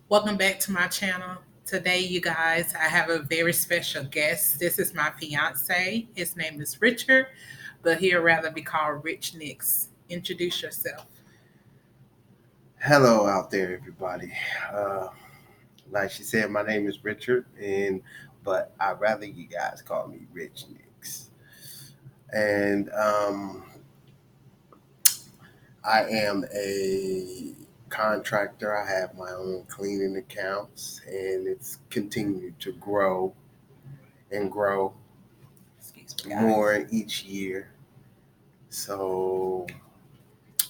Welcome back to my channel. Today, you guys, I have a very special guest. This is my fiance. His name is Richard, but he'll rather be called Rich Nix. Introduce yourself. Hello out there, everybody. Uh, like she said, my name is Richard, but I'd rather you guys call me Rich Nicks. And I am a contractor. I have my own cleaning accounts, and it's continued to grow and grow Excuse me, guys. more each year. So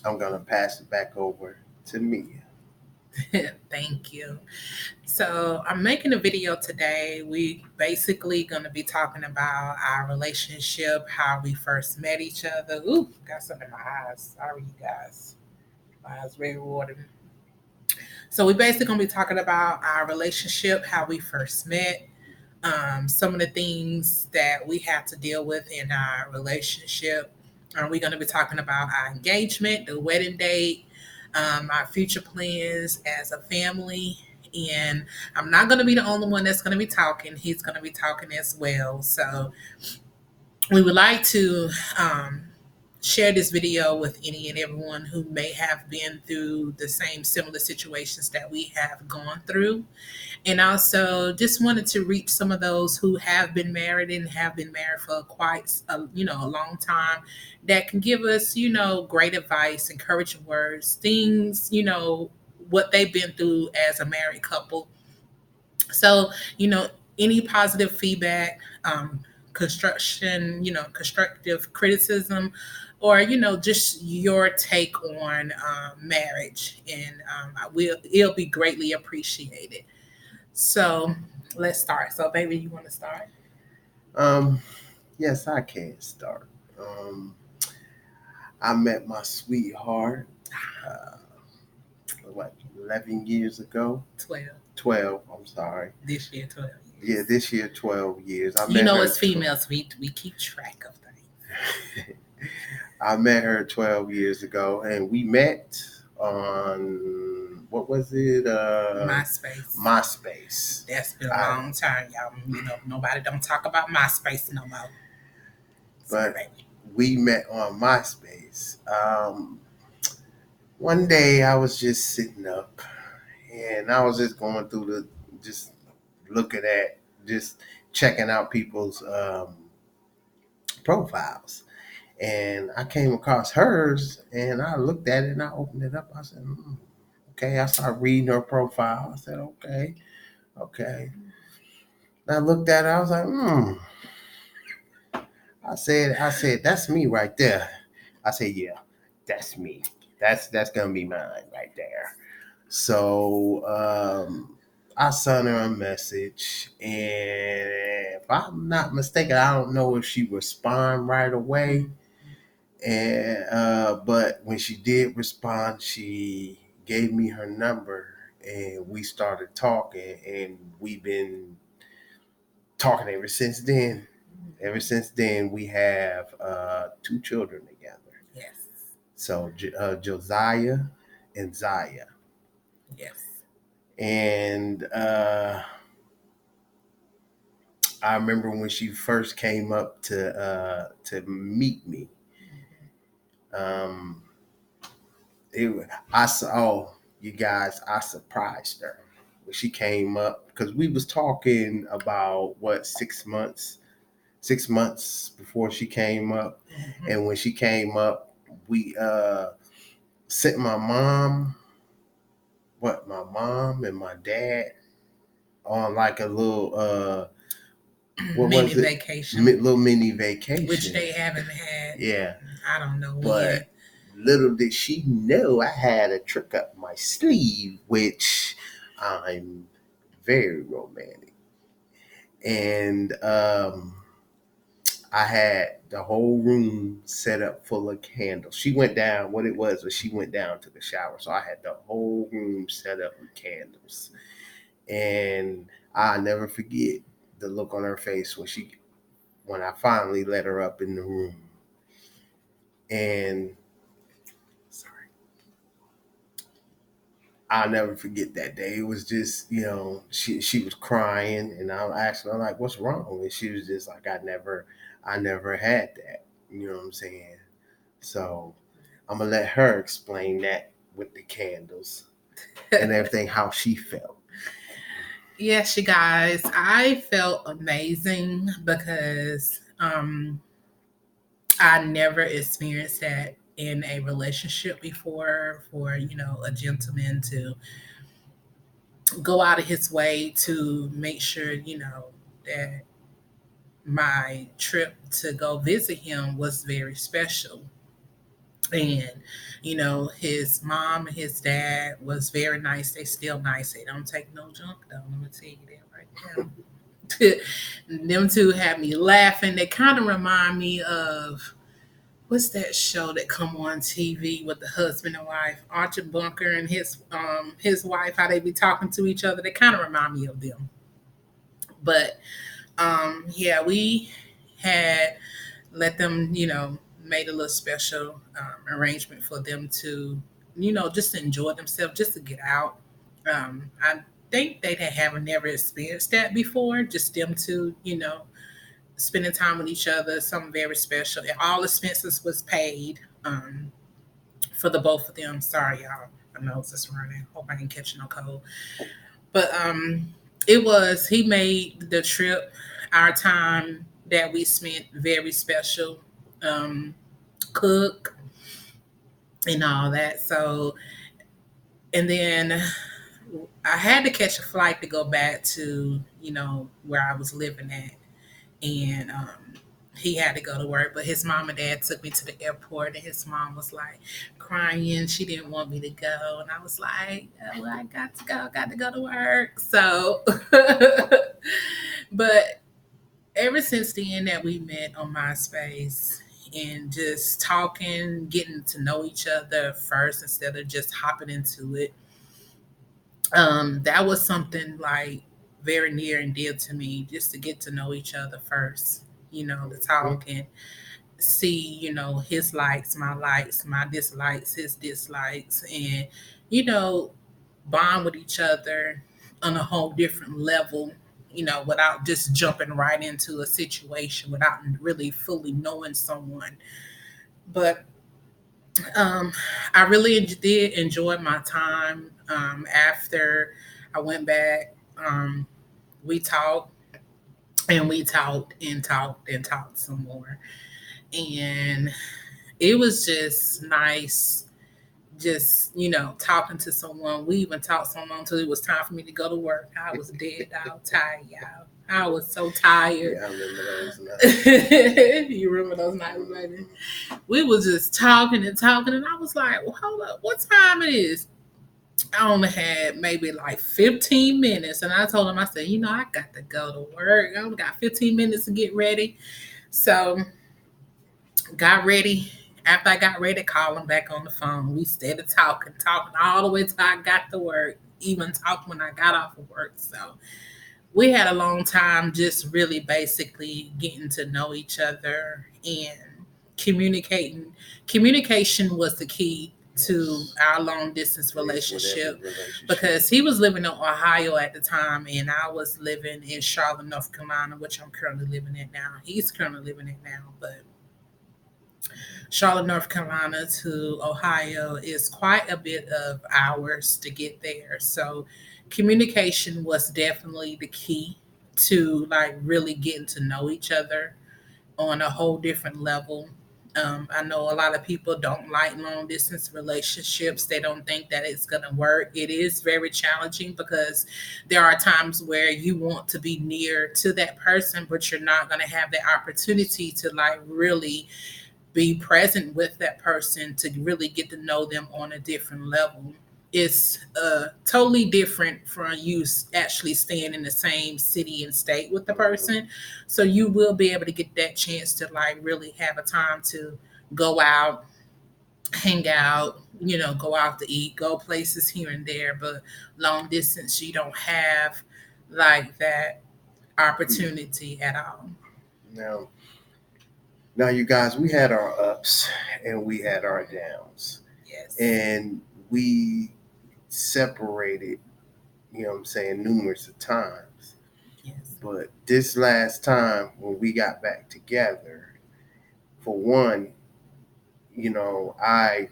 I'm gonna pass it back over to Mia. Thank you. So, I'm making a video today. We basically going to be talking about our relationship, how we first met each other. Ooh, got something in my eyes. Sorry, you guys. My eyes very watering. So we basically gonna be talking about our relationship, how we first met, some of the things that we have to deal with in our relationship. We're gonna be talking about our engagement, the wedding date, our future plans as a family. And I'm not gonna be the only one that's gonna be talking. He's gonna be talking as well. So we would like to share this video with any and everyone who may have been through the same similar situations that we have gone through, and also just wanted to reach some of those who have been married and have been married for quite a long time, that can give us great advice, encouraging words, things, what they've been through as a married couple. So, any positive feedback, constructive criticism, or, just your take on marriage. And it'll be greatly appreciated. So, let's start. So, baby, you want to start? Um, yes, I can start. Um, I met my sweetheart, uh, what, 11 years ago? 12. 12, I'm sorry. This year, 12 Yeah, years. this year, 12 years. As females, we keep track of things. I met her 12 years ago, and we met on, what was it? MySpace. MySpace. That's been a I, long time, y'all. Nobody don't talk about MySpace no more. Sorry, but baby. we met on MySpace. One day I was just sitting up, and I was just going through just looking at, just checking out people's profiles. And I came across hers, and I looked at it, and I opened it up. I said, okay. I started reading her profile. I said, okay, okay. And I looked at it. I was like, I said, that's me right there. I said, yeah, that's me. That's gonna be mine right there. So I sent her a message, and if I'm not mistaken, I don't know if she responded right away. And but when she did respond, she gave me her number, and we started talking, and we've been talking ever since then. Ever since then, we have two children together. Yes. So Josiah and Zaya. Yes. And I remember when she first came up to meet me. Um, I saw, oh, you guys, I surprised her when she came up, because we was talking about what, 6 months before she came up. And when she came up, we sent my mom and my dad on like a little what Mini was it? vacation, Little mini vacation, which they haven't had. Yeah, I don't know when. but little did she know I had a trick up my sleeve, which I'm very romantic. And I had the whole room set up full of candles. She went down, what it was she went down to the shower. So I had the whole room set up with candles. And I never forget the look on her face when I finally let her up in the room. And sorry. I'll never forget that day. It was just, she was crying, and I asked her like, "What's wrong?" And she was just like, I never had that." You know what I'm saying? So I'm gonna let her explain that with the candles and everything, how she felt. Yes, you guys, I felt amazing because I never experienced that in a relationship before, for a gentleman to go out of his way to make sure that my trip to go visit him was very special. And his mom and his dad was very nice. They still nice. They don't take no junk though, let me tell you that right now. Them two had me laughing. They kind of remind me of, what's that show that come on TV with the husband and wife, Archie Bunker and his wife, how they be talking to each other. They kind of remind me of them. But yeah, we had let them, made a little special arrangement for them to, just enjoy themselves, just to get out. I think they haven't never experienced that before. Just them two, spending time with each other, something very special. And all expenses was paid for the both of them. Sorry, y'all. My nose is running. Hope I ain't catching no cold. But it was, he made the trip, our time that we spent, very special. Um, Cook and all that. So, and then I had to catch a flight to go back to, where I was living at. And he had to go to work, but his mom and dad took me to the airport, and his mom was like crying. She didn't want me to go. And I was like, oh, well, I got to go to work. So, but ever since then that we met on MySpace and just talking, getting to know each other first instead of just hopping into it, that was something like very near and dear to me, just to get to know each other first, to Mhm. talk and see, his likes, my dislikes, his dislikes, and, you know, bond with each other on a whole different level, without just jumping right into a situation without really fully knowing someone. But um, I really did enjoy my time after I went back. We talked and we talked and talked and talked some more. And it was just nice, just, talking to someone. We even talked so long until it was time for me to go to work. I was dead out tired, y'all. I was so tired. Yeah, I remember those nights. You remember those nights, baby? We was just talking and talking, and I was like, well, hold up, what time it is? I only had maybe like 15 minutes. And I told him, I said, I got to go to work. I only got 15 minutes to get ready. So got ready. After I got ready, call him back on the phone. We started talking all the way till I got to work, even talk when I got off of work. So we had a long time just really basically getting to know each other and communicating. Communication was the key to Yes, our long distance it is with every relationship, relationship. because he was living in Ohio at the time and I was living in Charlotte, North Carolina, which I'm currently living in now. He's currently living in now, but Charlotte, North Carolina to Ohio is quite a bit of hours to get there. So communication was definitely the key to like really getting to know each other on a whole different level. I know a lot of people don't like long distance relationships. They don't think that it's going to work. It is very challenging because there are times where you want to be near to that person, but you're not going to have the opportunity to like really be present with that person to really get to know them on a different level. It's totally different from you actually staying in the same city and state with the Hmm. person. So you will be able to get that chance to like really have a time to go out, hang out, go out to eat, go places here and there. But long distance, you don't have like that opportunity at all. Now, now, you guys, we had our ups and we had our downs, Yes. and we separated, you know what I'm saying, numerous of times. Yes. But this last time when we got back together, for one, you know, I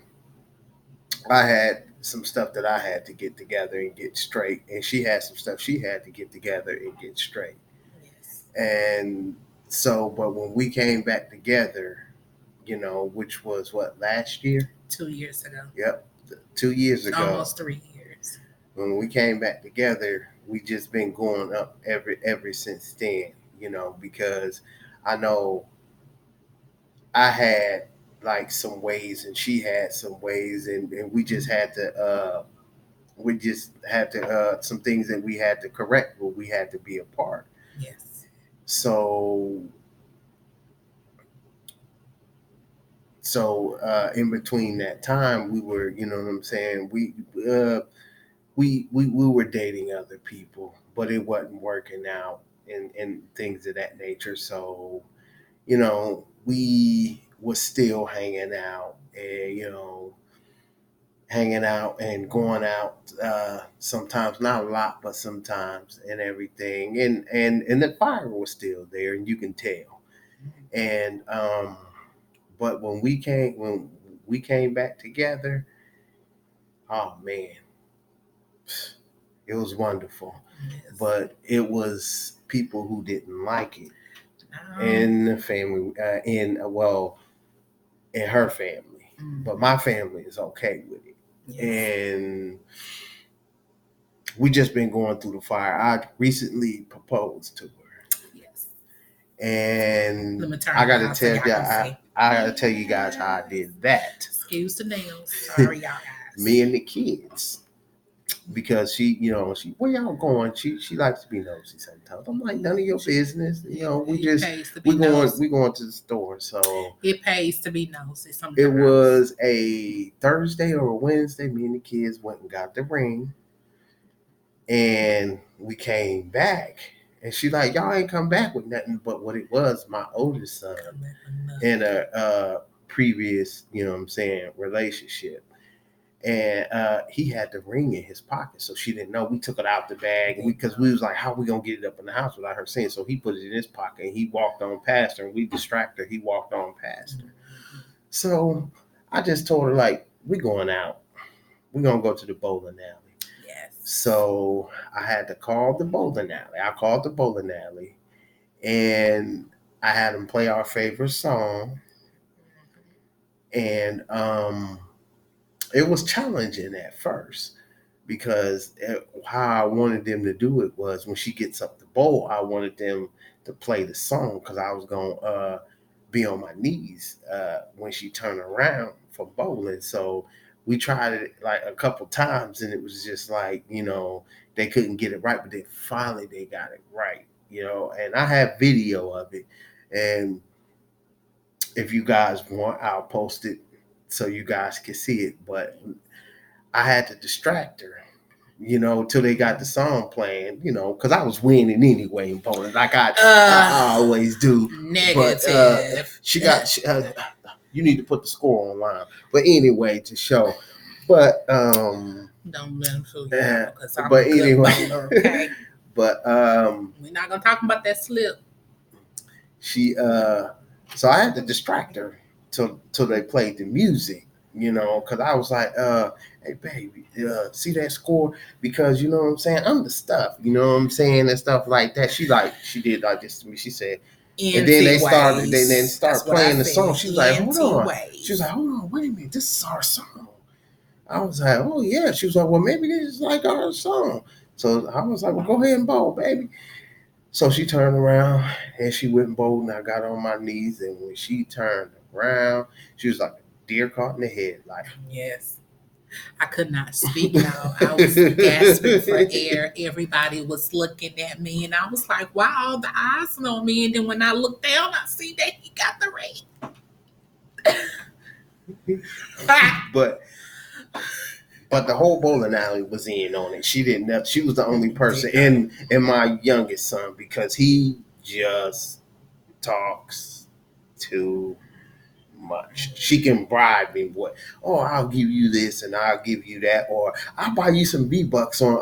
had some stuff that I had to get together and get straight, and she had some stuff she had to get together and get straight. Yes. And so, but when we came back together, you know, which was what, last year? 2 years ago. Yep, 2 years ago. Almost 3 years. When we came back together, we just been going up ever since then, you know, because I know I had like some ways and she had some ways, and we just had to some things that we had to correct, but we had to be apart. Yes. So in between that time, we were, you know what I'm saying, we were dating other people, but it wasn't working out, and things of that nature. So, you know, we was still hanging out, and, you know, hanging out and going out, sometimes, not a lot, but sometimes, and everything, and the fire was still there, and you can tell. And but when we came back together, oh man, it was wonderful. Yes. But it was people who didn't like it No. in the family, in her family. But my family is okay with it. Yes. And we just been going through the fire. I recently proposed to her. Yes. And Let me turn I it gotta down so tell y'all you, can see. I gotta tell you guys how I did that. Excuse the nails. Sorry, y'all guys. Me and the kids. Because she, you know, where y'all going? She likes to be nosy sometimes. I'm like, none of your business. You know, we going to the store. So it pays to be nosy sometimes. It was a Thursday or a Wednesday. Me and the kids went and got the ring, and we came back. And she like, y'all ain't come back with nothing. But what it was, my oldest son in a previous, you know what I'm saying, relationship. And he had the ring in his pocket, so she didn't know. We took it out the bag because we was like, "How we gonna get it up in the house without her seeing?" So he put it in his pocket, and he walked on past her, and we distracted her. He walked on past her. So I just told her, like, we going out. We're gonna go to the bowling alley. Yes. So I had to call the bowling alley. I called the bowling alley, and I had them play our favorite song, and it was challenging at first because how I wanted them to do it was when she gets up the bowl, I wanted them to play the song because I was going to be on my knees when she turned around for bowling. So we tried it like a couple times, and it was just like, you know, they couldn't get it right, but then finally they got it right, you know, and I have video of it. And if you guys want, I'll post it so you guys can see it. But I had to distract her, you know, till they got the song playing, you know, because I was winning anyway in bowling, like I always do. Negative. But you need to put the score online. But anyway, to show. But don't let them fool you because I'm but a good anyway, bowler, okay? But we're not gonna talk about that slip. She so I had to distract her till they played the music, you know, because I was like, hey baby, see that score? Because you know what I'm saying, I'm the stuff, you know what I'm saying, and stuff like that. She did like this to me. She said, and then they start playing the song. She was like, hold on. She was like, hold on, wait a minute, this is our song. I was like, oh yeah. She was like, well, maybe this is like our song. So I was like, well, go ahead and bowl, baby. So she turned around and she went and bowled, and I got on my knees. And when she turned around, she was like a deer caught in the headlight. Yes. I could not speak now. I was gasping for air. Everybody was looking at me, and I was like, wow, the eyes on me. And then when I look down, I see that he got the ring. But the whole bowling alley was in on it. She didn't know. She was the only person in my youngest son, because he just talks too much. She can bribe me. What? Oh, I'll give you this and I'll give you that, or I'll buy you some V-Bucks on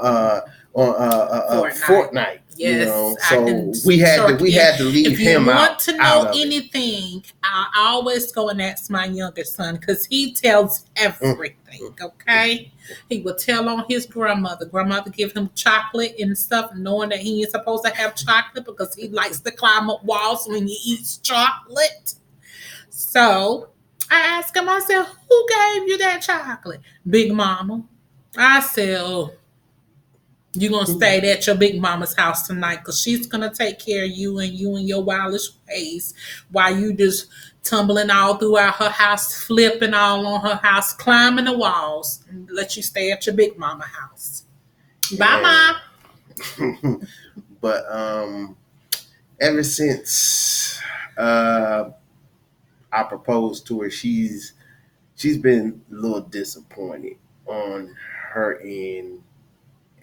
Fortnite. Fortnite. You Yes, know, I can so we had to short. we Yeah, had to leave if you him want out to out know of it. anything, I always go and ask my younger son because he tells Mm. everything. Okay, he will tell on his grandmother. Grandmother give him chocolate and stuff, knowing that he ain't supposed to have chocolate because he likes to climb up walls when he eats chocolate. So I asked him. I said, "Who gave you that chocolate, Big Mama?" I said, "Oh, you're gonna stay at your big mama's house tonight because she's gonna take care of you and your wildest ways while you just tumbling all throughout her house, flipping all on her house, climbing the walls. And let you stay at your big mama house. Bye, mom." Yeah. But ever since uh I proposed to her, she's been a little disappointed on her end,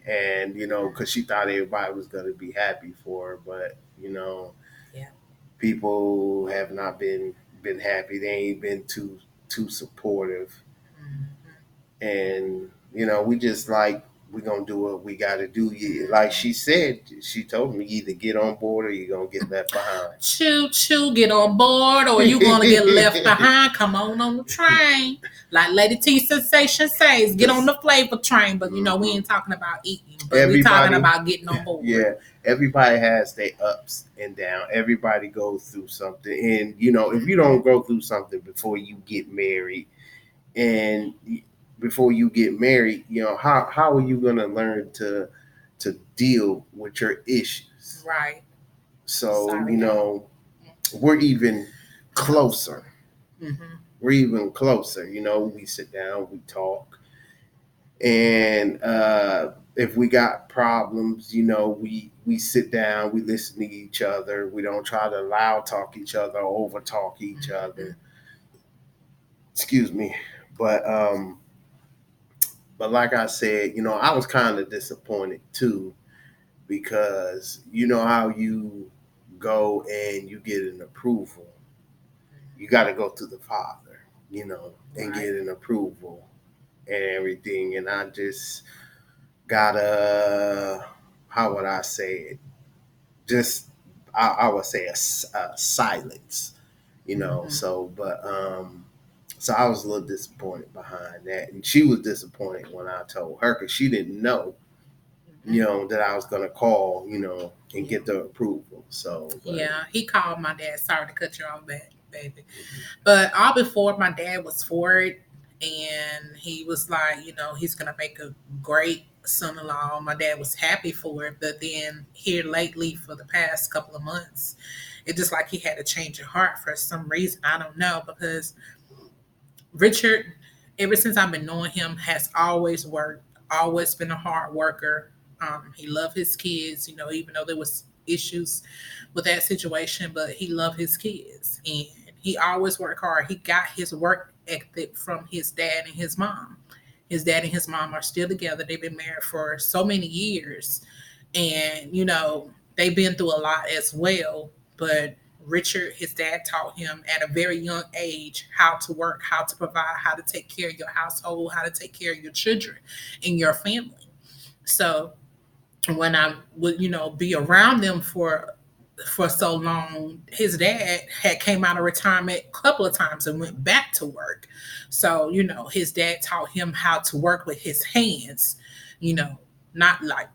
and because she thought everybody was gonna be happy for her, but Yeah. people have not been happy. They ain't been too supportive, Mhm. and we just like we gonna do what we got to do. Like she said, she told me either get on board or you're gonna get left behind. Choo choo, get on board, or you gonna get left behind. Come on the train, like Lady T Sensation says, get on Cause the flavor train. But we mhm. ain't talking about eating, but we talking Everybody, about getting on board. yeah, everybody has their ups and downs. Everybody goes through something, and if you don't go through something before you get married, and before you get married, how are you gonna learn to deal with your issues? Right. So Sorry, y'all. we're even Toast. closer. Mm-hmm. We're even closer. We sit down, we talk, and if we got problems, we sit down, we listen to each other. We don't try to loud talk each other or over talk each Mm-hmm. other. Excuse me, but like I said, I was kind of disappointed too, because how you go and you get an approval, you got to go to the father, and Right. get an approval and everything. And I just gotta, how would I say it? Just, I would say a silence, Mm-hmm. So I was a little disappointed behind that. And she was disappointed when I told her, because she didn't know, Mm-hmm. that I was going to call, and Yeah. get the approval. So, but Yeah. He called my dad. Sorry to cut you off, baby. But all before my dad was for it, and he was like, he's gonna make a great son-in-law. My dad was happy for it, but then here lately, for the past couple of months, it just like he had a change of heart for some reason. I don't know because Richard, ever since I've been knowing him, has always worked, always been a hard worker. He loved his kids, even though there was issues with that situation, but he loved his kids and he always worked hard. He got his work ethic from his dad and his mom. His dad and his mom are still together. They've been married for so many years, and they've been through a lot as well. But Richard, his dad, taught him at a very young age how to work, how to provide, how to take care of your household, how to take care of your children and your family. So when I would, be around them for so long, his dad had came out of retirement a couple of times and went back to work. So, his dad taught him how to work with his hands, you know, not like,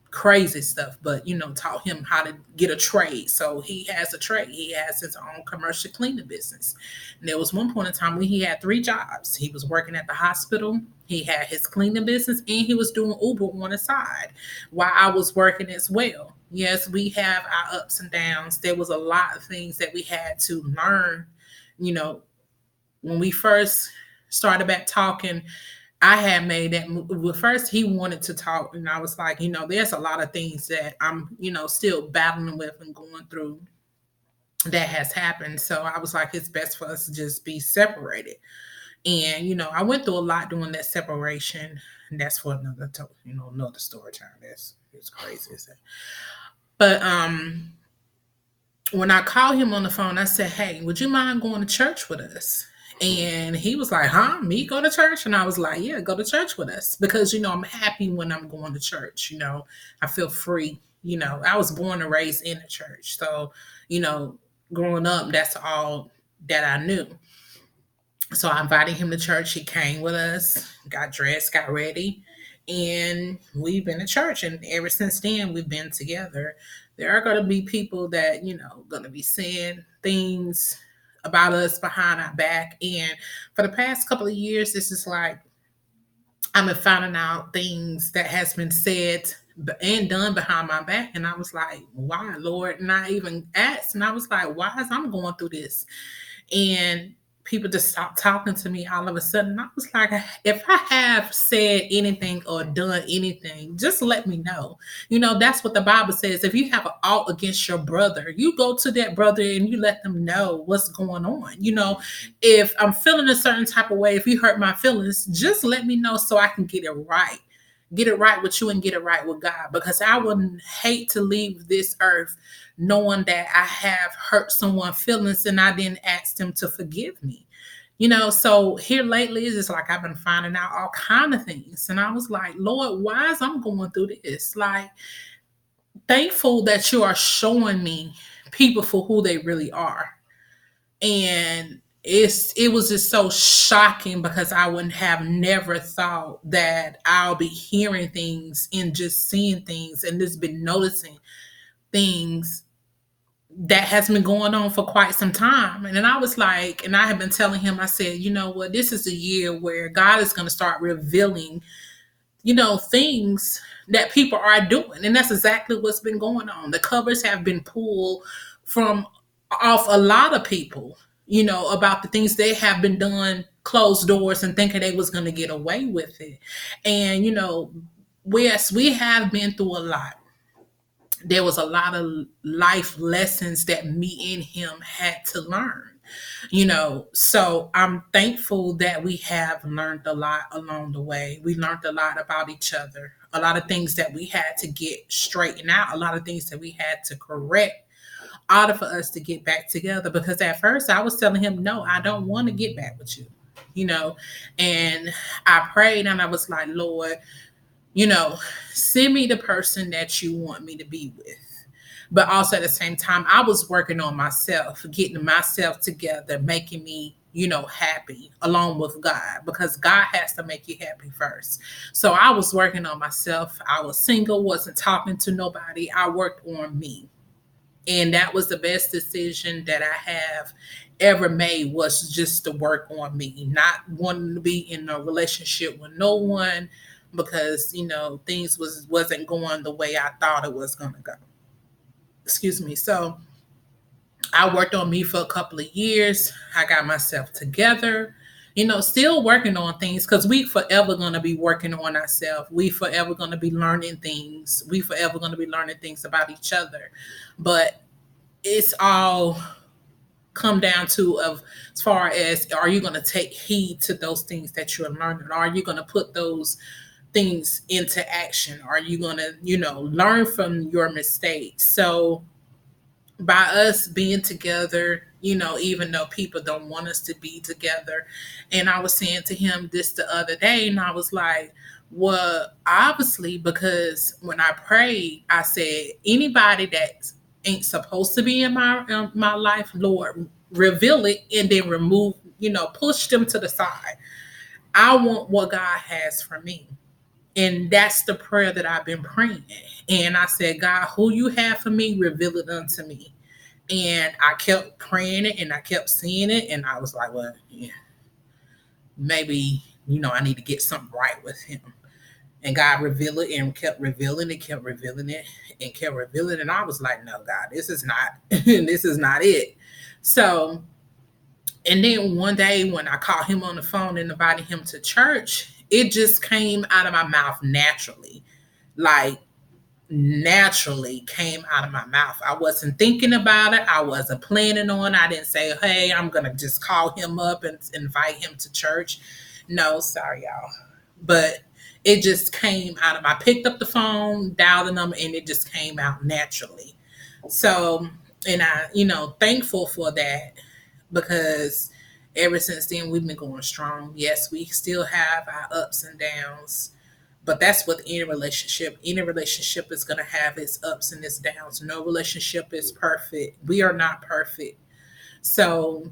crazy stuff, but taught him how to get a trade. So he has a trade. He has his own commercial cleaning business. And there was one point in time when he had three jobs. He was working at the hospital, he had his cleaning business, and he was doing Uber on the side while I was working as well. Yes, we have our ups and downs. There was a lot of things that we had to learn, you know, when we first started back talking. I had made that move. Well, first he wanted to talk, and I was like, there's a lot of things that I'm, still battling with and going through that has happened. So I was like, it's best for us to just be separated. And I went through a lot during that separation. And that's for another story time. It's crazy, isn't it? But when I called him on the phone, I said, "Hey, would you mind going to church with us?" And he was like, "Huh? Me go to church?" And I was like, "Yeah, go to church with us because I'm happy when I'm going to church. I feel free. I was born and raised in the church, so you know, growing up, that's all that I knew." So I invited him to church. He came with us, got dressed, got ready, and we've been to church. And ever since then, we've been together. There are going to be people that, going to be saying things about us behind our back. And for the past couple of years, this is like, I've been finding out things that has been said and done behind my back. And I was like, why, Lord? And I even asked, and I was like, why is I'm going through this? And people just stopped talking to me all of a sudden. I was like, if I have said anything or done anything, just let me know. That's what the Bible says. If you have an ought against your brother, you go to that brother and you let them know what's going on. If I'm feeling a certain type of way, if you hurt my feelings, just let me know so I can get it right. Get it right with you and get it right with God, because I wouldn't hate to leave this earth knowing that I have hurt someone's feelings and I didn't ask them to forgive me. So here lately, it's just like I've been finding out all kind of things. And I was like, Lord, why is I'm going through this? Like, thankful that you are showing me people for who they really are. And it was just so shocking because I wouldn't have never thought that I'll be hearing things and just seeing things and just been noticing things that has been going on for quite some time. And then I was like, and I have been telling him, I said, you know what, this is a year where God is going to start revealing, things that people are doing. And that's exactly what's been going on. The covers have been pulled from off a lot of people, about the things they have been doing, closed doors and thinking they was going to get away with it. And, yes, we have been through a lot. There was a lot of life lessons that me and him had to learn. So I'm thankful that we have learned a lot along the way. We learned a lot about each other, a lot of things that we had to get straightened out, a lot of things that we had to correct order for us to get back together. Because at first I was telling him, no, I don't want to get back with you, you know. And I prayed and I was like, Lord, you know, send me the person that you want me to be with. But also at the same time, I was working on myself, getting myself together, making me, happy along with God, because God has to make you happy first. So I was working on myself. I was single, wasn't talking to nobody. I worked on me. And that was the best decision that I have ever made, was just to work on me, not wanting to be in a relationship with no one, because things wasn't going the way I thought it was going to go. Excuse me. So I worked on me for a couple of years. I got myself together, still working on things, because we forever going to be working on ourselves. We forever going to be learning things. We forever going to be learning things about each other. But it's all come down to, of as far as, are you going to take heed to those things that you're learning? Are you going to put those things into action? Are you going to, learn from your mistakes? So by us being together, even though people don't want us to be together. And I was saying to him this the other day, and I was like, well, obviously, because when I prayed, I said, anybody that ain't supposed to be in my life, Lord, reveal it and then remove, push them to the side. I want what God has for me. And that's the prayer that I've been praying. And I said, God, who you have for me, reveal it unto me. And I kept praying it and I kept seeing it. And I was like, well, yeah, maybe, I need to get something right with him. And God revealed it and kept revealing it, kept revealing it, and kept revealing it. And I was like, no, God, this is not, this is not it. So, and then one day when I called him on the phone and invited him to church, it just came out of my mouth naturally. Like, naturally came out of my mouth. I wasn't thinking about it. I wasn't planning on it. I didn't say, hey, I'm going to just call him up and invite him to church. No, sorry, y'all. But it just came out of, I picked up the phone, dialed the number, and it just came out naturally. So And thankful for that because ever since then we've been going strong. Yes, we still have our ups and downs, but that's with any relationship. Any relationship is going to have its ups and its downs. No relationship is perfect. We are not perfect. So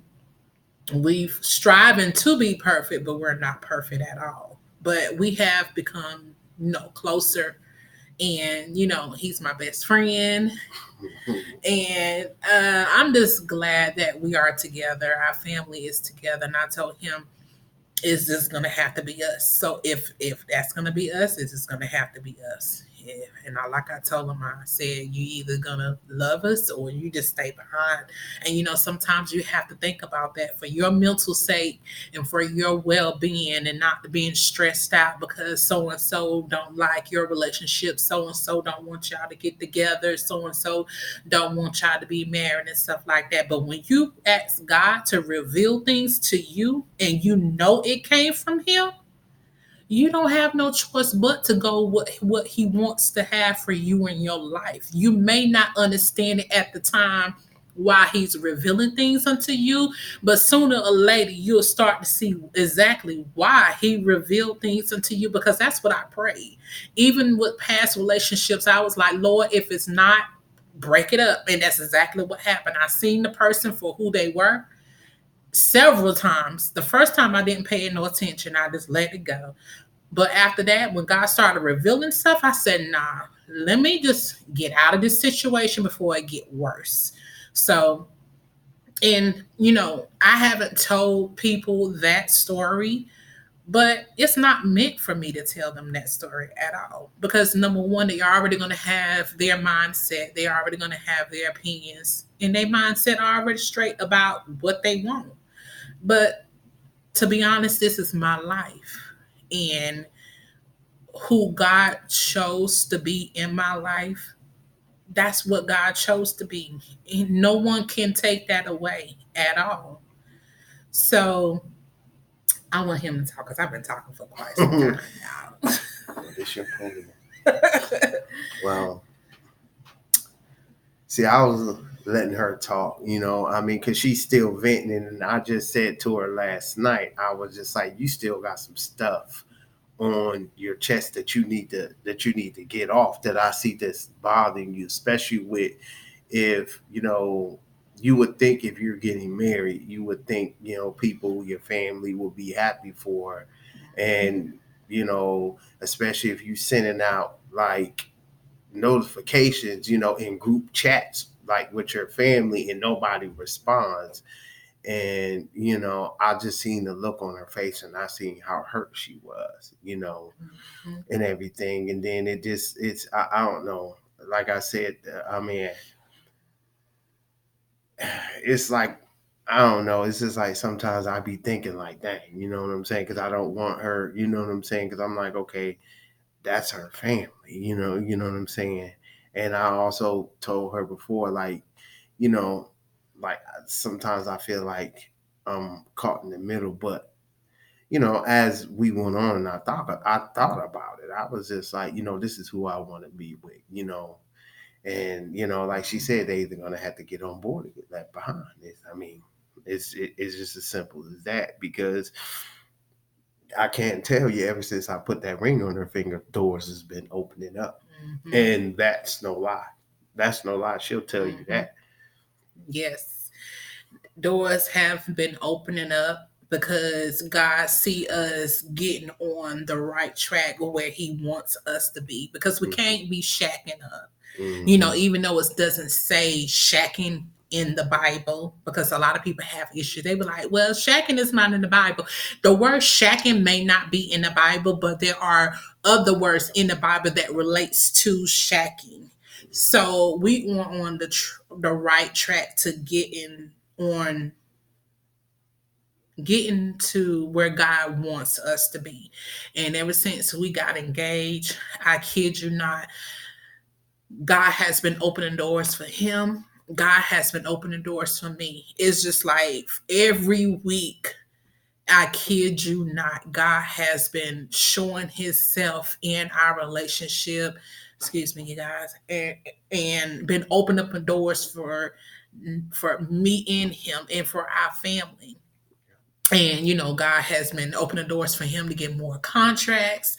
we've striving to be perfect, but we're not perfect at all. But we have become, closer. And, he's my best friend. And I'm just glad that we are together. Our family is together. And I told him, is this gonna have to be us? So if that's gonna be us, it's just gonna have to be us. Yeah. And like I told him, I said, you either gonna love us or you just stay behind. And sometimes you have to think about that for your mental sake and for your well being, and not being stressed out because so and so don't like your relationship, so and so don't want y'all to get together, so and so don't want y'all to be married and stuff like that. But when you ask God to reveal things to you and you know it came from Him, you don't have no choice but to go what He wants to have for you in your life. You may not understand it at the time why He's revealing things unto you, but sooner or later you'll start to see exactly why He revealed things unto you, because that's what I prayed. Even with past relationships, I was like, Lord, if it's not, break it up. And that's exactly what happened. I seen the person for who they were several times. The first time I didn't pay no attention, I just let it go. But after that, when God started revealing stuff, I said, nah, let me just get out of this situation before it get worse. So, and I haven't told people that story, but it's not meant for me to tell them that story at all. Because number one, they're already going to have their mindset. They're already going to have their opinions. And their mindset are already straight about what they want. But to be honest, this is my life. And who God chose to be in my life, that's what God chose to be. And no one can take that away at all. So I want him to talk because I've been talking for quite some time now. It's your program. Well, see, I was letting her talk, I mean, because she's still venting. And I just said to her last night, I was just like, you still got some stuff on your chest that you need to get off, that I see that's bothering you, especially with, if you would think, if you're getting married, you would think, people, your family will be happy for, and especially if you sending out like notifications, in group chats, like with your family, and nobody responds. And I just seen the look on her face, and I seen how hurt she was, and everything. And then I don't know, like I said, I mean, it's like, I don't know, it's just like sometimes I be thinking like, dang, you know what I'm saying, because I don't want her, you know what I'm saying, because I'm like, okay, that's her family, you know what I'm saying. And I also told her before, like, you know, like, sometimes I feel like I'm caught in the middle. But as we went on, and I thought about it, I was just like, this is who I want to be with, and like she said, they either gonna have to get on board or get left behind. I mean, it's just as simple as that, because I can't tell you, ever since I put that ring on her finger, doors has been opening up. Mm-hmm. And that's no lie. That's no lie. She'll tell you that. Yes. Doors have been opening up because God see us getting on the right track where He wants us to be. Because we can't be shacking up. Mm-hmm. Even though it doesn't say shacking in the Bible, because a lot of people have issues. They be like, well, shacking is not in the Bible. The word shacking may not be in the Bible, but there are other words in the Bible that relates to shacking. So we are on the right track to getting to where God wants us to be. And ever since we got engaged, I kid you not, God has been opening doors for him. God has been opening doors for me. It's just like every week, I kid you not, God has been showing Himself in our relationship. Excuse me, you guys, and been opening up doors for for me and him and for our family. And God has been opening doors for him to get more contracts.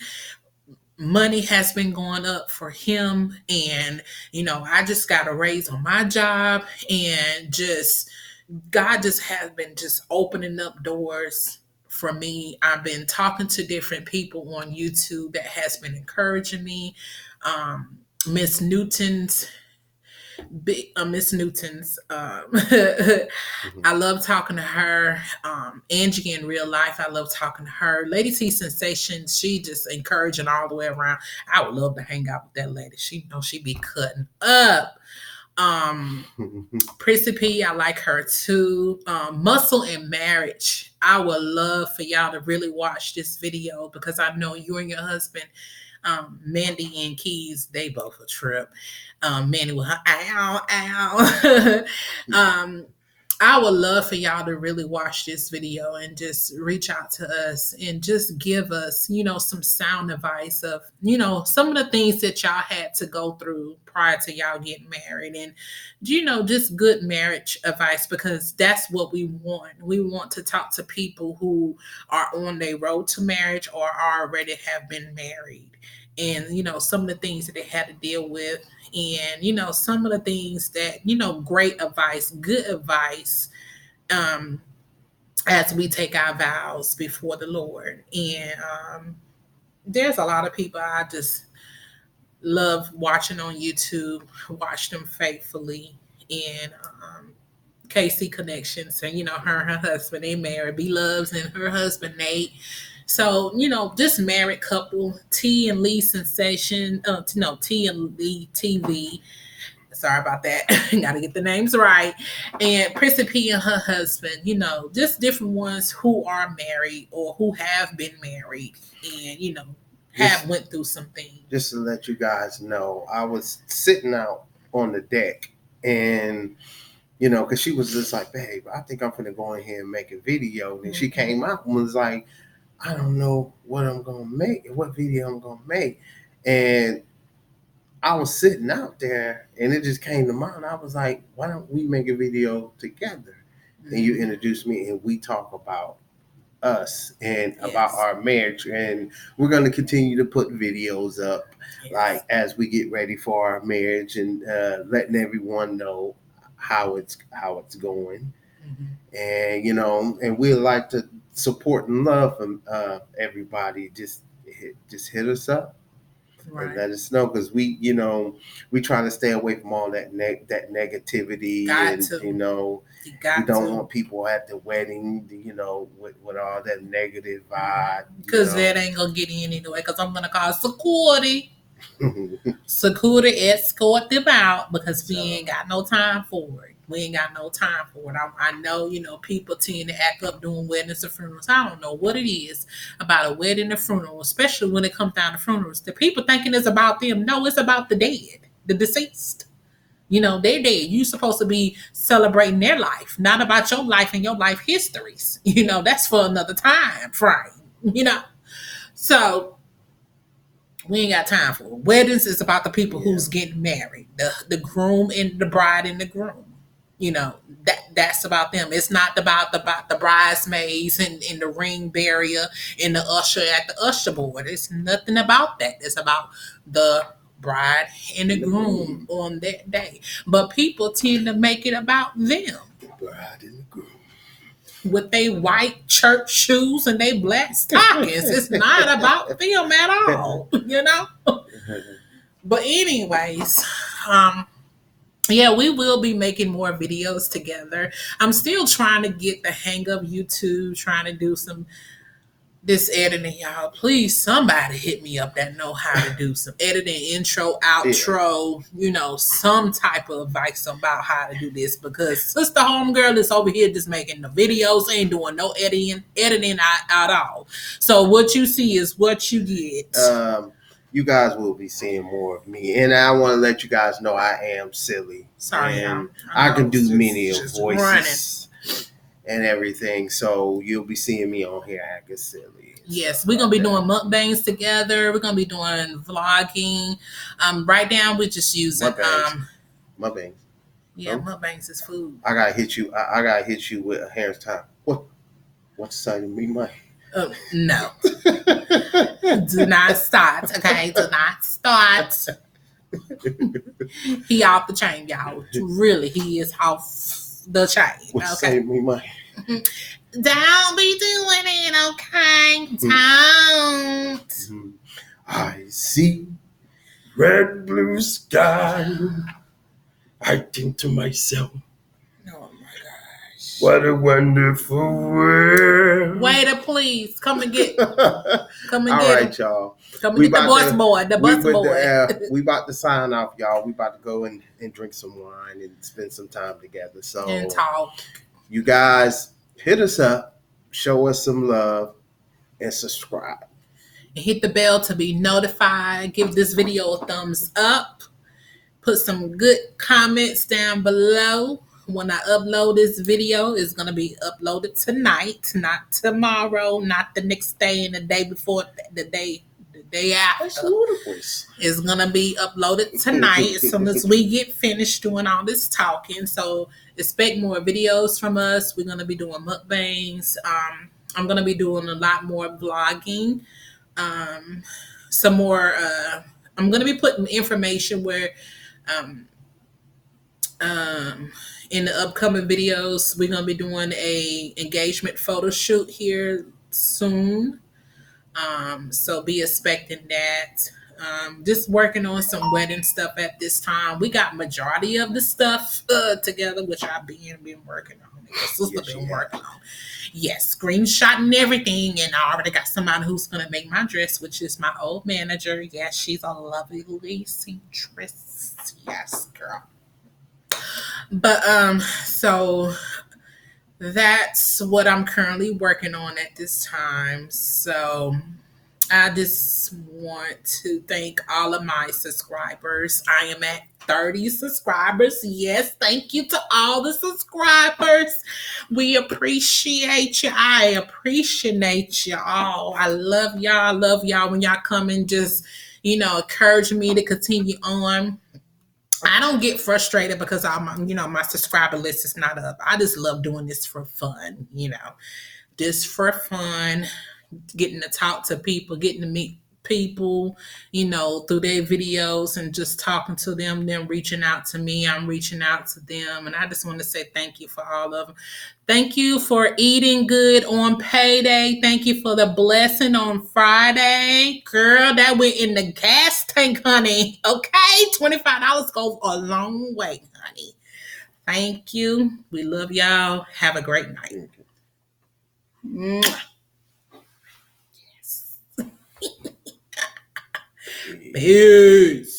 Money has been going up for him, and I just got a raise on my job, and just God just has been just opening up doors for me. I've been talking to different people on YouTube that has been encouraging me. Miss Newton's Miss Newton's. Mhm. I love talking to her. Angie in real life, I love talking to her. Lady T Sensation, she just encouraging all the way around. I would love to hang out with that lady. She be cutting up. Prissy P, I like her too. Muscle and Marriage. I would love for y'all to really watch this video because I know you and your husband, Mandy and Keys, they both a trip. Mandy with her ow, ow. I would love for y'all to really watch this video and just reach out to us and just give us, some sound advice of, some of the things that y'all had to go through prior to y'all getting married, and, just good marriage advice, because that's what we want. We want to talk to people who are on their road to marriage or already have been married, and, some of the things that they had to deal with, and some of the things that, great advice, good advice, um as we take our vows before the Lord. And there's a lot of people I just love watching on YouTube, watch them faithfully. And Casey Connections, and her and her husband, they married, B Loves and her husband Nate. So, this married couple, T and Lee Sensation, no, T and Lee TV. Sorry about that. Gotta get the names right. And Prissy P and her husband, just different ones who are married or who have been married and, have went through some things. Just to let you guys know, I was sitting out on the deck, and because she was just like, babe, I think I'm gonna go in here and make a video. And she came out and was like, I don't know what I'm gonna make, what video I'm gonna make. And I was sitting out there, and it just came to mind. I was like, why don't we make a video together? And you introduced me, and we talk about us and about our marriage, and we're going to continue to put videos up, like as we get ready for our marriage, and letting everyone know how it's going. And we like to support and love everybody. Just hit us up. Right. And let us know, because we try to stay away from all that that negativity. We don't want people at the wedding, with all that negative vibe. Because that ain't gonna get in anyway. Because I'm gonna call security. Security escort them out, because we ain't got no time for it. We ain't got no time for it. I know, people tend to act up doing weddings and funerals. I don't know what it is about a wedding and funeral, especially when it comes down to funerals. The people thinking it's about them. No, it's about the dead, the deceased. They're dead. You're supposed to be celebrating their life, not about your life and your life histories. That's for another time frame, So we ain't got time for it. Weddings is about the people who's getting married, the groom and the bride and the groom. That's about them. It's not about the bridesmaids and the ring barrier and the usher at the usher board. It's nothing about that. It's about the bride and the groom on that day. But people tend to make it about them. The bride and the groom. With they white church shoes and they black stockings. It's not about them at all, But anyways, yeah, we will be making more videos together. I'm still trying to get the hang of YouTube, trying to do this editing, y'all. Please, somebody hit me up that know how to do some editing, intro, outro, some type of advice about how to do this, because Sister Homegirl is over here just making the videos, ain't doing no editing at all. So what you see is what you get. You guys will be seeing more of me, and I want to let you guys know I am silly. Sorry, and I can do many voices and everything, so you'll be seeing me on here acting silly. Yes, we're gonna be doing mukbangs together. We're gonna be doing vlogging. Right now we're just using mukbangs. Yeah, mukbangs is food. I gotta hit you. I gotta hit you with a hair's time. What's the sign of me, man? No. Do not start. Okay, do not start. He off the chain, y'all. Really, he is off the chain. What's the Okay. sign of me, man? Don't be doing it, okay? Don't. I see red blue sky. I think to myself, Oh my gosh. what a wonderful world. Waiter, please come and get. Come and All get right, him. y'all. Come and get the bus boy. The bus boy. We about to sign off, y'all. We about to go and drink some wine and spend some time together. So And talk. You guys hit us up, show us some love, and subscribe. And hit the bell to be notified. Give this video a thumbs up. Put some good comments down below. When I upload this video, it's going to be uploaded tonight, not tomorrow, not the next day and the day before, the day after. That's ludicrous. It's going to be uploaded tonight as soon as we get finished doing all this talking. So expect more videos from us. We're going to be doing mukbangs. I'm going to be doing a lot more vlogging. Some more, I'm going to be putting information where, in the upcoming videos, we're going to be doing a engagement photo shoot here soon. So be expecting that. Just working on some wedding stuff at this time. We got majority of the stuff together, which I've been working on. Sister been working on. Yes, screenshotting everything, and I already got somebody who's gonna make my dress, which is my old manager. Yes, she's a lovely seamstress. Yes, girl. But so that's what I'm currently working on at this time. So I just want to thank all of my subscribers. I am at 30 subscribers. Yes, thank you to all the subscribers. We appreciate you. I appreciate you all. I love y'all. I love y'all when y'all come and just, encourage me to continue on. I don't get frustrated because my subscriber list is not up. I just love doing this for fun, just for fun, getting to talk to people, getting to meet people, through their videos and just talking to them reaching out to me. I'm reaching out to them. And I just want to say thank you for all of them. Thank you for eating good on payday. Thank you for the blessing on Friday. Girl, that went in the gas tank, honey. Okay, $25 goes a long way, honey. Thank you. We love y'all. Have a great night. Yes. Peace.